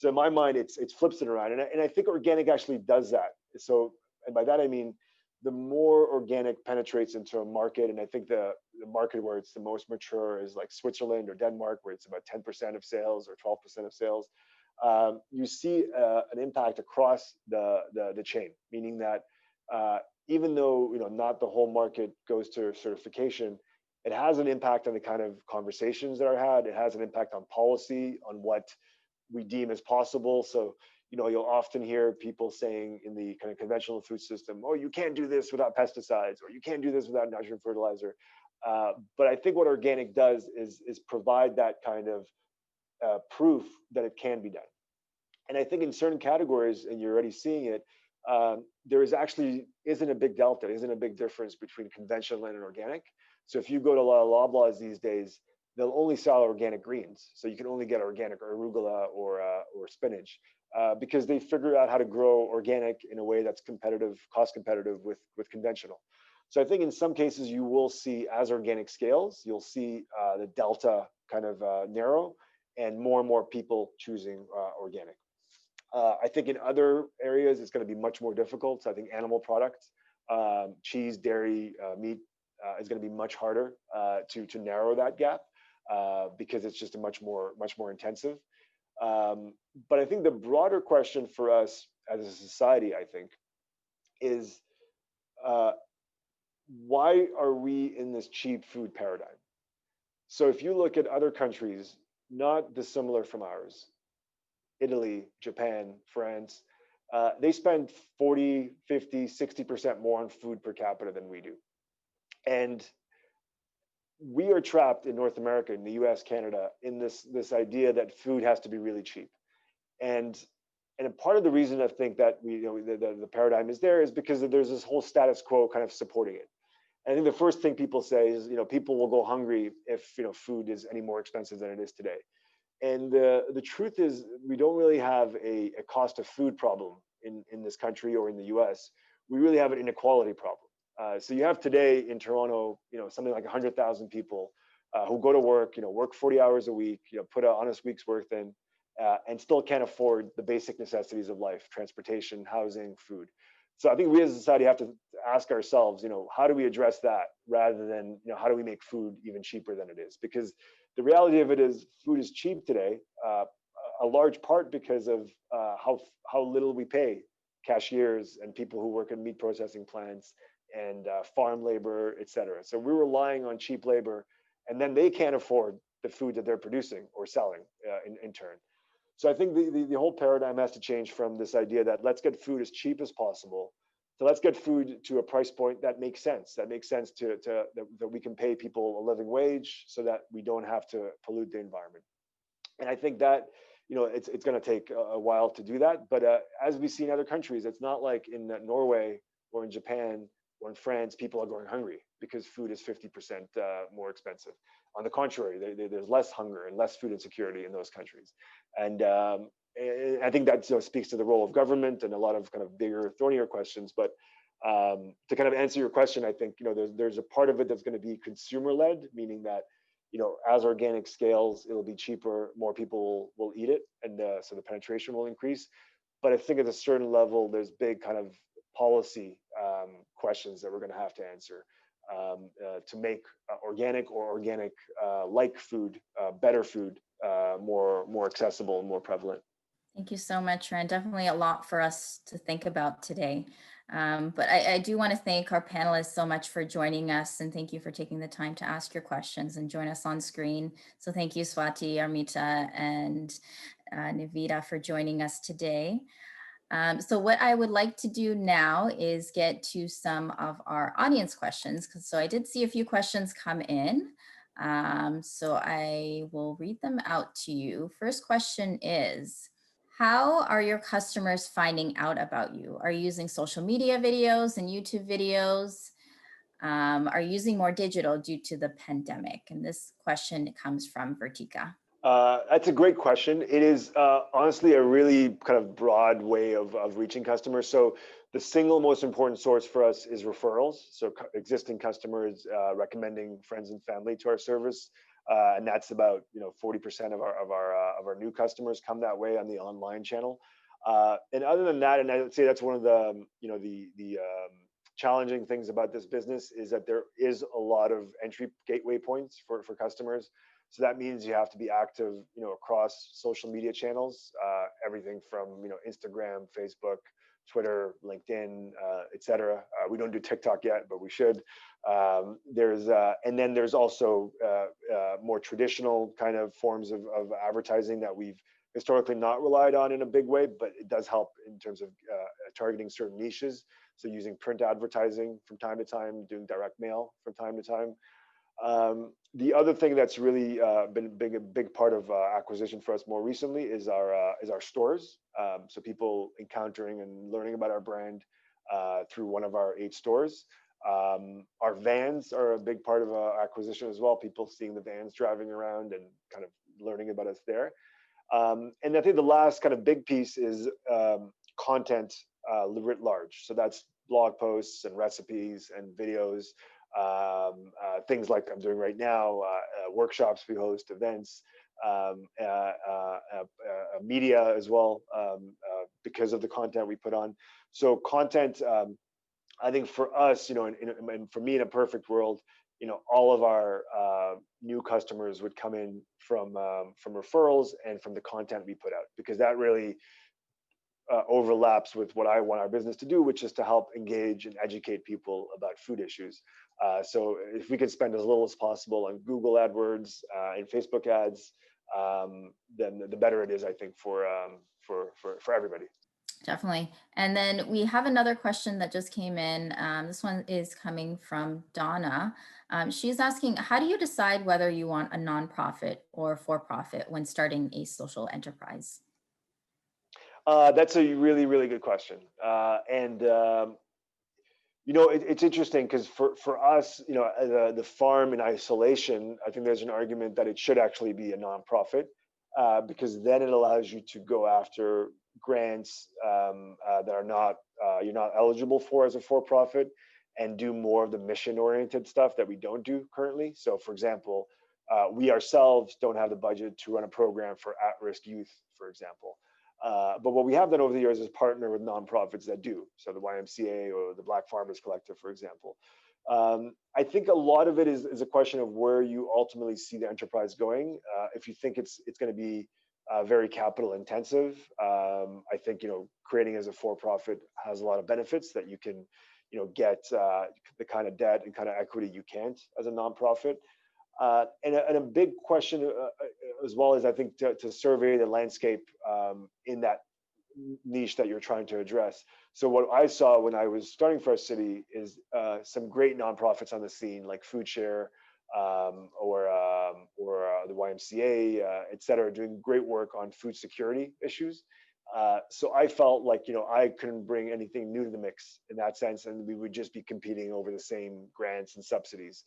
in my mind, it's flips it around, and I think organic actually does that. So, and by that I mean, the more organic penetrates into a market, and I think the market where it's the most mature is like Switzerland or Denmark, where it's about 10% of sales or 12% of sales. You see an impact across the chain, meaning that even though not the whole market goes to certification, it has an impact on the kind of conversations that are had. It has an impact on policy, on what we deem as possible. So you'll often hear people saying in the kind of conventional food system, "Oh, you can't do this without pesticides," or "You can't do this without nitrogen fertilizer." But I think what organic does is provide that kind of proof that it can be done. And I think in certain categories, and you're already seeing it, there isn't a big delta, isn't a big difference between conventional and organic. So if you go to a lot of Loblaws these days, they'll only sell organic greens. So you can only get organic arugula or spinach, because they figure out how to grow organic in a way that's competitive, cost competitive with conventional. So I think in some cases you will see, as organic scales, you'll see the delta kind of narrow, and more people choosing organic. I think in other areas it's going to be much more difficult. So I think animal products, cheese, dairy, meat, is going to be much harder to narrow that gap, because it's just a much more intensive. But I think the broader question for us as a society, I think, is why are we in this cheap food paradigm? So if you look at other countries not dissimilar from ours, Italy, Japan, France, they spend 40, 50, 60% more on food per capita than we do. And we are trapped in North America, in the US, Canada, in this idea that food has to be really cheap. And a part of the reason I think that the paradigm is there is because there's this whole status quo kind of supporting it. And I think the first thing people say is, people will go hungry if food is any more expensive than it is today. And the truth is, we don't really have a cost of food problem in this country or in the US. We really have an inequality problem. So you have today in Toronto, something like 100,000 people who go to work, work 40 hours a week, put an honest week's worth in, and still can't afford the basic necessities of life: transportation, housing, food. So I think we as a society have to ask ourselves, how do we address that rather than, how do we make food even cheaper than it is? Because the reality of it is, food is cheap today, a large part because of how little we pay cashiers and people who work in meat processing plants and farm labor, et cetera. So we're relying on cheap labor, and then they can't afford the food that they're producing or selling in turn. So I think the whole paradigm has to change from this idea that let's get food as cheap as possible to let's get food to a price point that makes sense. That makes sense that we can pay people a living wage so that we don't have to pollute the environment. And I think that it's going to take a while to do that. But as we see in other countries, it's not like in Norway or in Japan or in France, people are going hungry because food is 50% more expensive. On the contrary, there's less hunger and less food insecurity in those countries. And I think that speaks to the role of government and a lot of kind of bigger, thornier questions. But To kind of answer your question, I think, there's a part of it that's going to be consumer led, meaning that, as organic scales, it'll be cheaper, more people will eat it, and so the penetration will increase. But I think at a certain level, there's big kind of policy questions that we're going to have to answer to make organic or organic like food, better food, more accessible and more prevalent. Thank you so much, Rand. Definitely a lot for us to think about today. But I do want to thank our panelists so much for joining us, and thank you for taking the time to ask your questions and join us on screen. So thank you, Swati, Armita, and Navita for joining us today. So what I would like to do now is get to some of our audience questions. So I did see a few questions come in. So I will read them out to you. First question is, how are your customers finding out about you? Are you using social media videos and YouTube videos? Are you using more digital due to the pandemic? And this question comes from Vertika. That's a great question. It is honestly a really kind of broad way of reaching customers. So the single most important source for us is referrals. So existing customers recommending friends and family to our service. And that's about 40% of our new customers come that way on the online channel. And other than that, and I would say that's one of the challenging things about this business is that there is a lot of entry gateway points for customers. So that means you have to be active, across social media channels, everything from Instagram, Facebook, Twitter, LinkedIn, etc. We don't do TikTok yet, but we should. And then there's also more traditional kind of forms of advertising that we've historically not relied on in a big way, but it does help in terms of targeting certain niches. So using print advertising from time to time, doing direct mail from time to time. The other thing that's really been a big part of acquisition for us more recently is our stores. So people encountering and learning about our brand through one of our 8 stores. Our vans are a big part of acquisition as well. People seeing the vans driving around and kind of learning about us there. And I think the last kind of big piece is content writ large. So that's blog posts and recipes and videos. Things like I'm doing right now, workshops we host, events, media as well, because of the content we put on. So content, I think for us, and for me in a perfect world, all of our new customers would come in from referrals and from the content we put out, because that really overlaps with what I want our business to do, which is to help engage and educate people about food issues. So if we could spend as little as possible on Google AdWords and Facebook ads, then the better it is, I think, for everybody. Definitely. And then we have another question that just came in. This one is coming from Donna. She's asking, how do you decide whether you want a nonprofit or for-profit when starting a social enterprise? That's a really, really good question. It's interesting because for us, the farm in isolation, I think there's an argument that it should actually be a nonprofit because then it allows you to go after grants that are not you're not eligible for as a for-profit, and do more of the mission-oriented stuff that we don't do currently. So, for example, we ourselves don't have the budget to run a program for at-risk youth, for example. But what we have done over the years is partner with nonprofits that do. So the YMCA or the Black Farmers Collective, for example. I think a lot of it is a question of where you ultimately see the enterprise going. If you think it's going to be very capital intensive, I think creating as a for-profit has a lot of benefits that you can get the kind of debt and kind of equity you can't as a nonprofit. And a big question as well is, I think, to survey the landscape in that niche that you're trying to address. So what I saw when I was starting for our city is some great nonprofits on the scene, like Food Share or the YMCA, et cetera, doing great work on food security issues. So I felt like I couldn't bring anything new to the mix in that sense, and we would just be competing over the same grants and subsidies.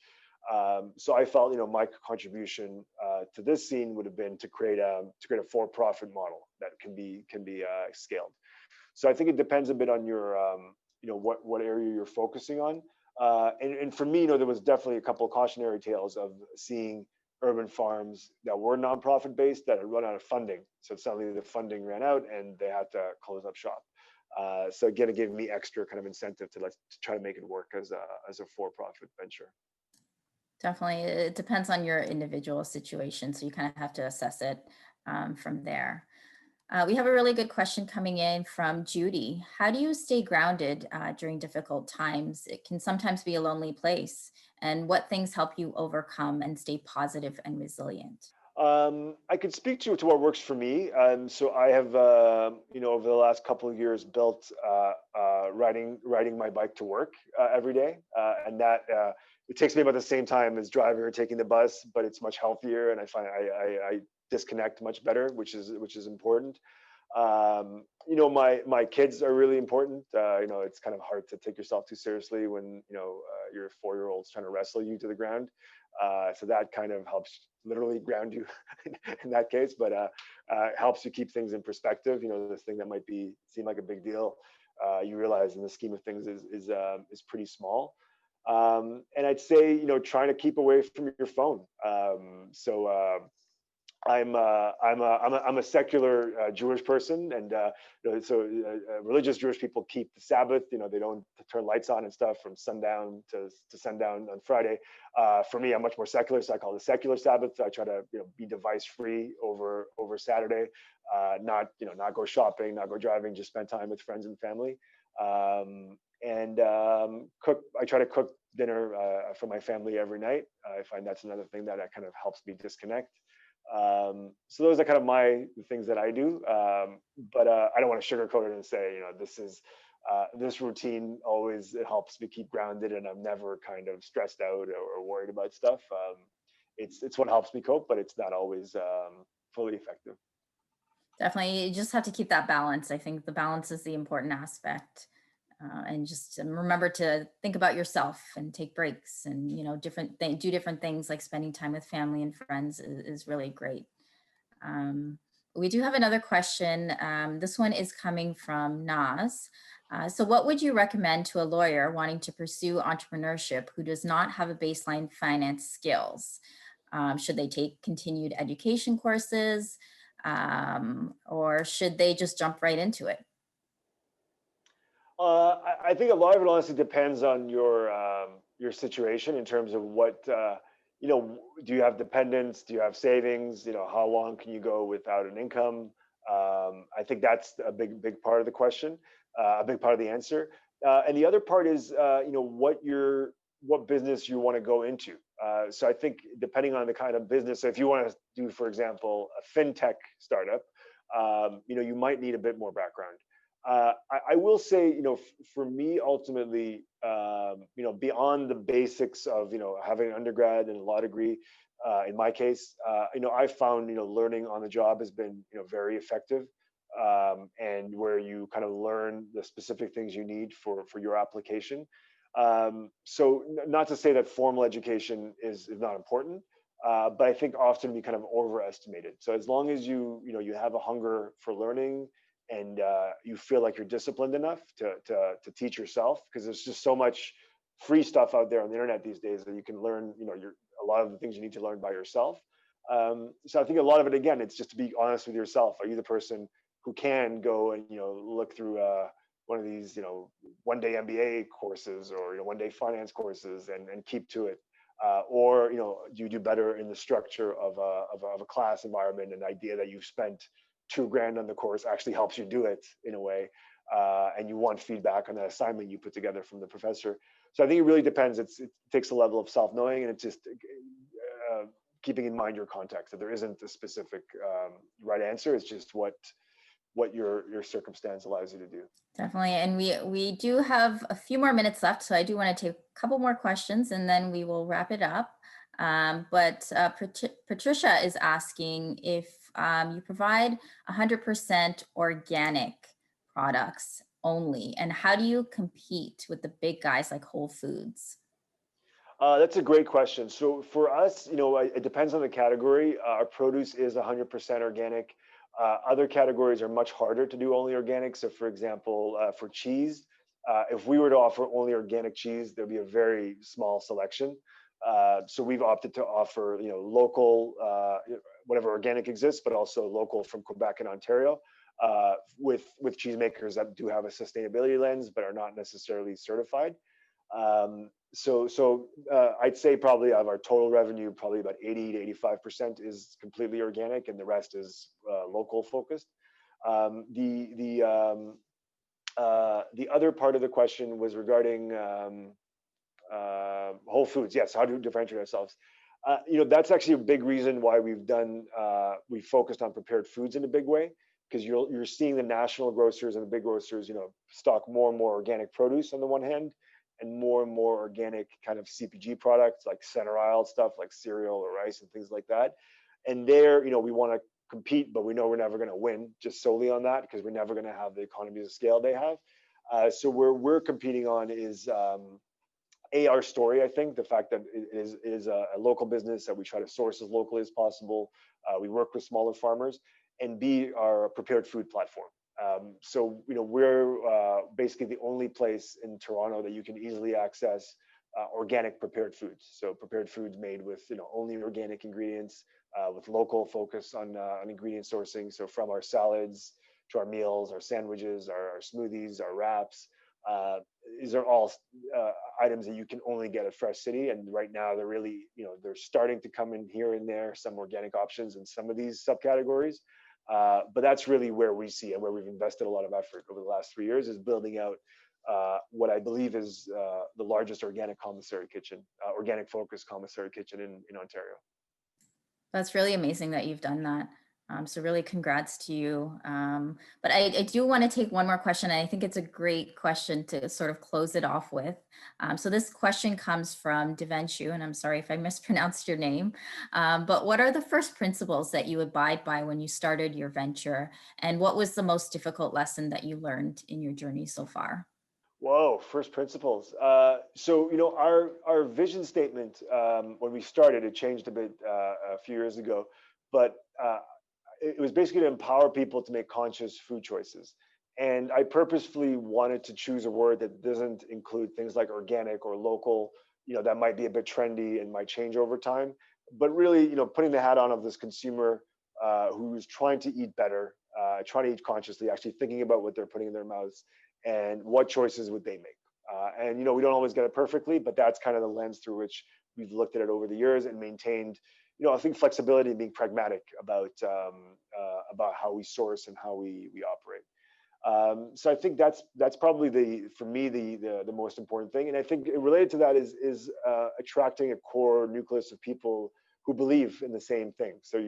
So I felt, my contribution to this scene would have been to create a for-profit model that can be scaled. So I think it depends a bit on your what area you're focusing on. And for me, there was definitely a couple of cautionary tales of seeing urban farms that were nonprofit based that had run out of funding. So suddenly the funding ran out and they had to close up shop. So again, it gave me extra kind of incentive to try to make it work as a for-profit venture. Definitely, it depends on your individual situation, so you kind of have to assess it from there. We have a really good question coming in from Judy. How do you stay grounded during difficult times? It can sometimes be a lonely place. And what things help you overcome and stay positive and resilient? I could speak to what works for me. So I have, over the last couple of years, built riding my bike to work every day, and that it takes me about the same time as driving or taking the bus, but it's much healthier, and I find I disconnect much better, which is important. My kids are really important. It's kind of hard to take yourself too seriously when your 4-year-old's trying to wrestle you to the ground. So that kind of helps literally ground you in that case, but helps you keep things in perspective. This thing that might seem like a big deal, you realize in the scheme of things is pretty small. And I'd say trying to keep away from your phone. I'm a secular Jewish person, and religious Jewish people keep the Sabbath. They don't turn lights on and stuff from sundown to sundown on Friday. For me, I'm much more secular, so I call it a secular Sabbath. I try to be device free over Saturday, not go shopping, not go driving, just spend time with friends and family, and cook. I try to cook dinner for my family every night. I find that's another thing that kind of helps me disconnect. So those are kind of the things that I do, but I don't want to sugarcoat it and say this routine always it helps me keep grounded and I'm never kind of stressed out or worried about stuff. It's what helps me cope, but it's not always fully effective. Definitely, you just have to keep that balance. I think the balance is the important aspect. And just remember to think about yourself and take breaks and, do different things like spending time with family and friends is really great. We do have another question. This one is coming from Naz. So what would you recommend to a lawyer wanting to pursue entrepreneurship who does not have a baseline finance skills? Should they take continued education courses or should they just jump right into it? I think a lot of it honestly depends on your situation in terms of what do you have dependents? Do you have savings? How long can you go without an income? I think that's a big part of the question, a big part of the answer. And the other part is what business you want to go into. So I think depending on the kind of business, so if you want to do, for example, a fintech startup, you might need a bit more background. I will say, for me, ultimately, beyond the basics of, having an undergrad and a law degree, in my case, I found, learning on the job has been, very effective, and where you kind of learn the specific things you need for your application. So not to say that formal education is not important, but I think often we kind of overestimate it. So as long as you have a hunger for learning, and you feel like you're disciplined enough to teach yourself, because there's just so much free stuff out there on the internet these days that you can learn, a lot of the things you need to learn by yourself. So I think a lot of it, again, it's just to be honest with yourself. Are you the person who can go and, look through one of these, one-day MBA courses or, one-day finance courses and keep to it? Or, do you do better in the structure of a class environment, an idea that you've spent $2,000 on the course actually helps you do it in a way, and you want feedback on that assignment you put together from the professor. So I think it really depends. It takes a level of self-knowing, and it's just keeping in mind your context. That there isn't a specific right answer. It's just what your circumstance allows you to do. Definitely, and we do have a few more minutes left, so I do want to take a couple more questions, and then we will wrap it up. But Patricia is asking if you provide 100% organic products only, and how do you compete with the big guys like Whole Foods? That's a great question. So for us, it depends on the category. Our produce is 100% organic. Other categories are much harder to do only organic. So for example, for cheese, If we were to offer only organic cheese, there'd be a very small selection. So we've opted to offer, local, whatever organic exists, but also local from Quebec and Ontario, with cheesemakers that do have a sustainability lens, but are not necessarily certified. I'd say probably of our total revenue, probably about 80 to 85% is completely organic, and the rest is local focused. The other part of the question was regarding Whole Foods. Yes, how to differentiate ourselves. That's actually a big reason why we focused on prepared foods in a big way, because you're seeing the national grocers and the big grocers, stock more and more organic produce on the one hand, and more organic kind of CPG products like center aisle stuff like cereal or rice and things like that. And there, we want to compete, but we know we're never going to win just solely on that, because we're never going to have the economies of scale they have. So where we're competing on is our story. I think the fact that it is a local business, that we try to source as locally as possible. We work with smaller farmers, and B, our prepared food platform. We're basically the only place in Toronto that you can easily access organic prepared foods. So prepared foods made with only organic ingredients, with local focus on ingredient sourcing. So from our salads to our meals, our sandwiches, our smoothies, our wraps. These are all items that you can only get at Fresh City, and right now they're really, they're starting to come in here and there, some organic options in some of these subcategories. But that's really where we see and where we've invested a lot of effort over the last 3 years, is building out what I believe is the largest organic commissary kitchen, organic focused commissary kitchen in Ontario. That's really amazing that you've done that. So really congrats to you. But I do want to take one more question. And I think it's a great question to sort of close it off with. So this question comes from Devenshu, and I'm sorry if I mispronounced your name. But what are the first principles that you abide by when you started your venture? And what was the most difficult lesson that you learned in your journey so far? Whoa, first principles. Our vision statement, when we started, it changed a bit a few years ago, but it was basically to empower people to make conscious food choices. And I purposefully wanted to choose a word that doesn't include things like organic or local, that might be a bit trendy and might change over time. But really, putting the hat on of this consumer who's trying to eat better, trying to eat consciously, actually thinking about what they're putting in their mouths and what choices would they make. And we don't always get it perfectly, but that's kind of the lens through which we've looked at it over the years and maintained, I think, flexibility and being pragmatic about how we source and how we operate. So I think that's probably for me the most important thing. And I think related to that is attracting a core nucleus of people who believe in the same thing. So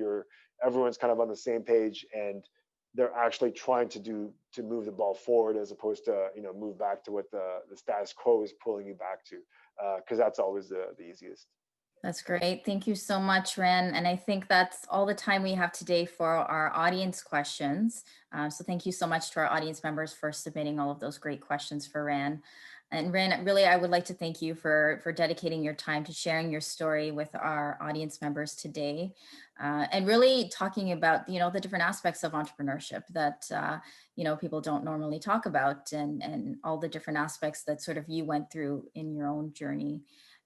everyone's kind of on the same page, and they're actually trying to move the ball forward, as opposed to move back to what the status quo is pulling you back to, because that's always the easiest. That's great. Thank you so much, Ren. And I think that's all the time we have today for our audience questions. So thank you so much to our audience members for submitting all of those great questions for Ren. And Ren, really, I would like to thank you for dedicating your time to sharing your story with our audience members today, and really talking about, the different aspects of entrepreneurship that, people don't normally talk about, and all the different aspects that sort of you went through in your own journey.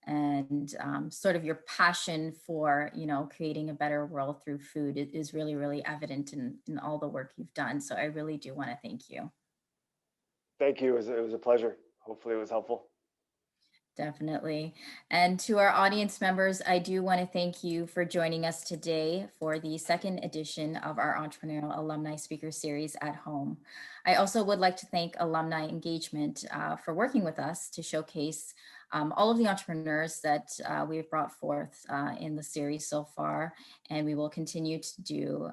And sort of your passion for, creating a better world through food is really, really evident in all the work you've done. So I really do want to thank you. Thank you. It was a pleasure. Hopefully it was helpful. Definitely. And to our audience members, I do want to thank you for joining us today for the second edition of our Entrepreneurial Alumni Speaker Series at Home. I also would like to thank Alumni Engagement for working with us to showcase all of the entrepreneurs that we've brought forth in the series so far, and we will continue to do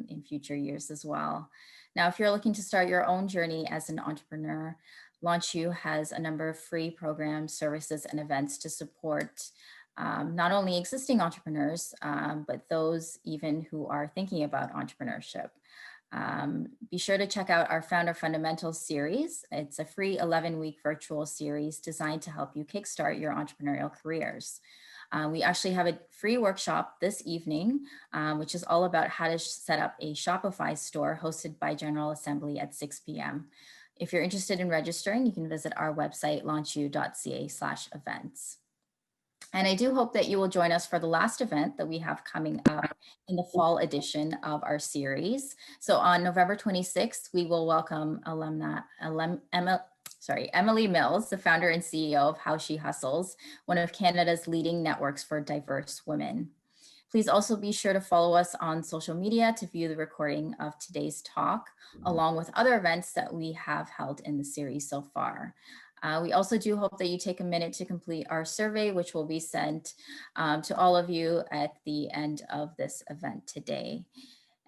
in future years as well. Now, if you're looking to start your own journey as an entrepreneur, LaunchYU has a number of free programs, services, and events to support not only existing entrepreneurs, but those even who are thinking about entrepreneurship. Be sure to check out our Founder Fundamentals series. It's a free 11-week virtual series designed to help you kickstart your entrepreneurial careers. We actually have a free workshop this evening, which is all about how to set up a Shopify store hosted by General Assembly at 6 p.m. If you're interested in registering, you can visit our website, launchyu.ca/events. And I do hope that you will join us for the last event that we have coming up in the fall edition of our series. So on November 26th, we will welcome Emily Mills, the founder and CEO of How She Hustles, one of Canada's leading networks for diverse women. Please also be sure to follow us on social media to view the recording of today's talk, along with other events that we have held in the series so far. We also do hope that you take a minute to complete our survey, which will be sent to all of you at the end of this event today.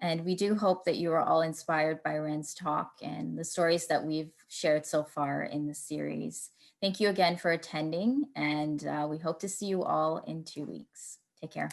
And we do hope that you are all inspired by Ren's talk and the stories that we've shared so far in the series. Thank you again for attending, and we hope to see you all in 2 weeks. Take care.